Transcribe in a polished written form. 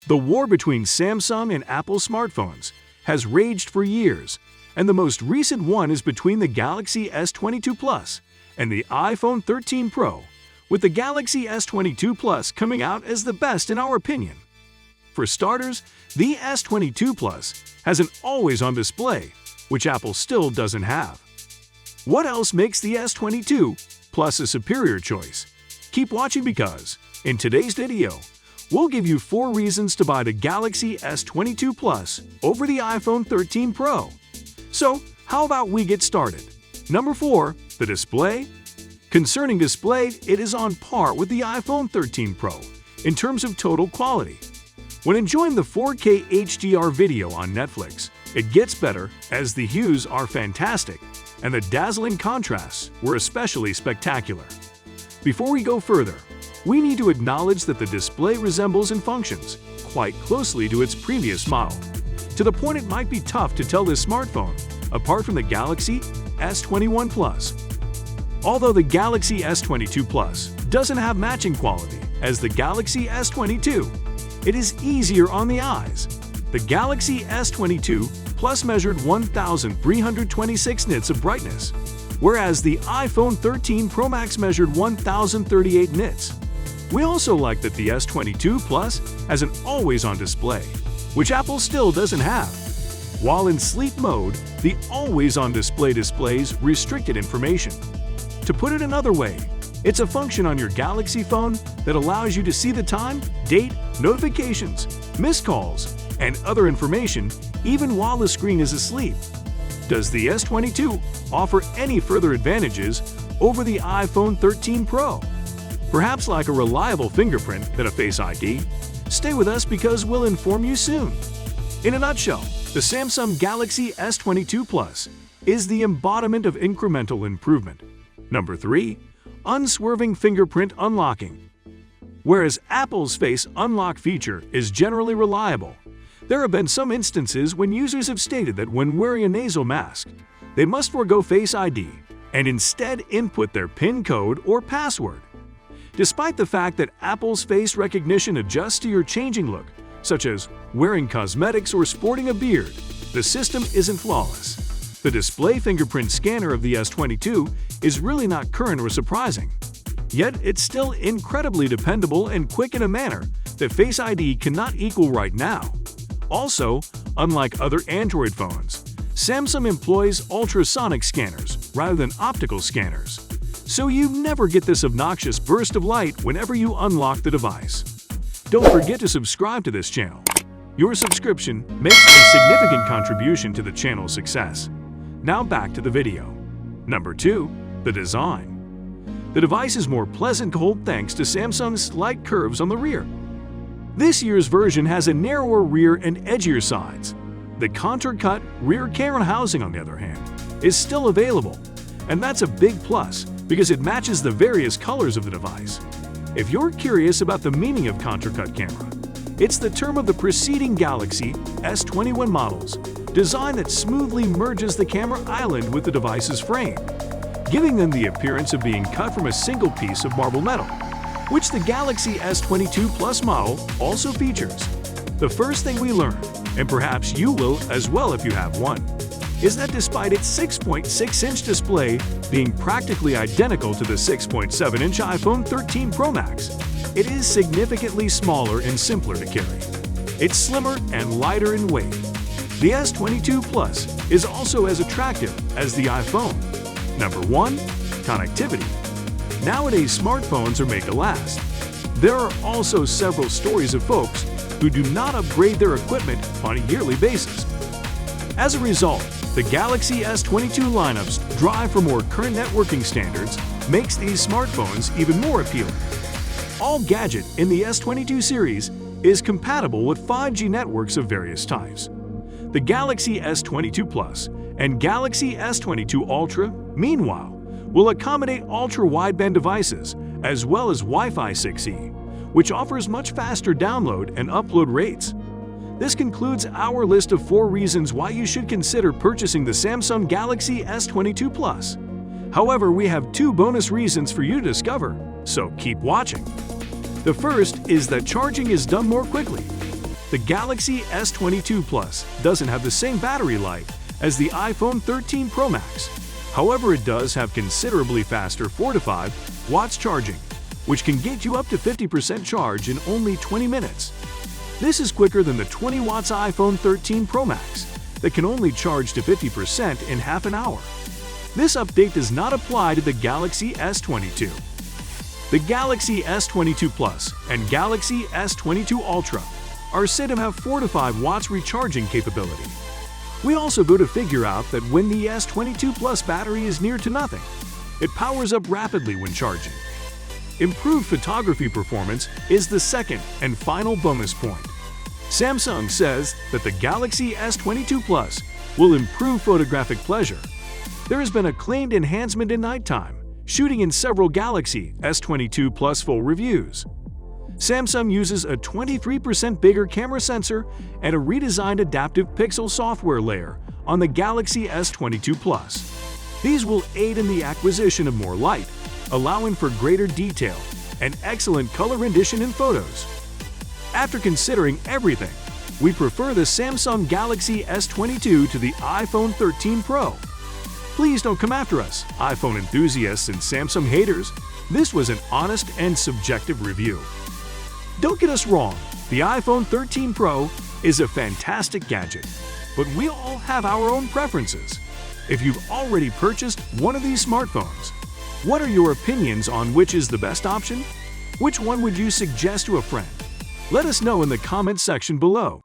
The war between Samsung and Apple smartphones has raged for years, and the most recent one is between the Galaxy S22 Plus and the iPhone 13 Pro, with the Galaxy S22 Plus coming out as the best in our opinion. For starters, the S22 Plus has an always-on display, which Apple still doesn't have. What else makes the S22 Plus a superior choice? Keep watching because, in today's video, we'll give you 4 reasons to buy the Galaxy S22 Plus over the iPhone 13 Pro. So, how about we get started? Number 4. The display. Concerning display, it is on par with the iPhone 13 Pro in terms of total quality. When enjoying the 4K HDR video on Netflix, it gets better as the hues are fantastic and the dazzling contrasts were especially spectacular. Before we go further, we need to acknowledge that the display resembles and functions quite closely to its previous model, to the point it might be tough to tell this smartphone apart from the Galaxy S21 Plus. Although the Galaxy S22 Plus doesn't have matching quality as the Galaxy S22, it is easier on the eyes. The Galaxy S22 Plus measured 1,326 nits of brightness, whereas the iPhone 13 Pro Max measured 1,038 nits. We also like that the S22 Plus has an always-on display, which Apple still doesn't have. While in sleep mode, the always-on display displays restricted information. To put it another way, it's a function on your Galaxy phone that allows you to see the time, date, notifications, missed calls, and other information even while the screen is asleep. Does the S22 offer any further advantages over the iPhone 13 Pro? Perhaps like a reliable fingerprint than a Face ID? Stay with us because we'll inform you soon. In a nutshell, the Samsung Galaxy S22 Plus is the embodiment of incremental improvement. Number 3. Unswerving fingerprint unlocking. Whereas Apple's Face Unlock feature is generally reliable, there have been some instances when users have stated that when wearing a nasal mask, they must forego Face ID and instead input their PIN code or password. Despite the fact that Apple's face recognition adjusts to your changing look, such as wearing cosmetics or sporting a beard, the system isn't flawless. The display fingerprint scanner of the S22 is really not current or surprising. Yet it's still incredibly dependable and quick in a manner that Face ID cannot equal right now. Also, unlike other Android phones, Samsung employs ultrasonic scanners rather than optical scanners, so you never get this obnoxious burst of light whenever you unlock the device. Don't forget to subscribe to this channel. Your subscription makes a significant contribution to the channel's success. Now back to the video. Number 2. The design. The device is more pleasant to hold thanks to Samsung's slight curves on the rear. This year's version has a narrower rear and edgier sides. The contour-cut rear camera housing, on the other hand, is still available, and that's a big plus because it matches the various colors of the device. If you're curious about the meaning of contour-cut camera, it's the term of the preceding Galaxy S21 models, design that smoothly merges the camera island with the device's frame, giving them the appearance of being cut from a single piece of marble metal, which the Galaxy S22 Plus model also features. The first thing we learned, and perhaps you will as well if you have one, is that despite its 6.6-inch display being practically identical to the 6.7-inch iPhone 13 Pro Max, it is significantly smaller and simpler to carry. It's slimmer and lighter in weight. The S22 Plus is also as attractive as the iPhone. Number 1. Connectivity. Nowadays, smartphones are made to last. There are also several stories of folks who do not upgrade their equipment on a yearly basis. As a result, the Galaxy S22 lineup's drive for more current networking standards makes these smartphones even more appealing. All gadget in the S22 series is compatible with 5G networks of various types. The Galaxy S22 Plus and Galaxy S22 Ultra, meanwhile, will accommodate ultra-wideband devices as well as Wi-Fi 6E, which offers much faster download and upload rates. This concludes our list of 4 reasons why you should consider purchasing the Samsung Galaxy S22 Plus. However, we have 2 bonus reasons for you to discover, so keep watching. The first is that charging is done more quickly. The Galaxy S22 Plus doesn't have the same battery life as the iPhone 13 Pro Max. However, it does have considerably faster 4 to 5 watts charging, which can get you up to 50% charge in only 20 minutes. This is quicker than the 20 watts iPhone 13 Pro Max that can only charge to 50% in half an hour. This update does not apply to the Galaxy S22. The Galaxy S22 Plus and Galaxy S22 Ultra are said to have 4 to 5 watts recharging capability. We also go to figure out that when the S22 Plus battery is near to nothing, it powers up rapidly when charging. Improved photography performance is the second and final bonus point. Samsung says that the Galaxy S22 Plus will improve photographic pleasure. There has been a claimed enhancement in nighttime shooting in several Galaxy S22 Plus full reviews. Samsung uses a 23% bigger camera sensor and a redesigned adaptive pixel software layer on the Galaxy S22 Plus. These will aid in the acquisition of more light, allowing for greater detail and excellent color rendition in photos. After considering everything, we prefer the Samsung Galaxy S22 to the iPhone 13 Pro. Please don't come after us, iPhone enthusiasts and Samsung haters. This was an honest and subjective review. Don't get us wrong, the iPhone 13 Pro is a fantastic gadget, but we all have our own preferences. If you've already purchased one of these smartphones, what are your opinions on which is the best option? Which one would you suggest to a friend? Let us know in the comments section below.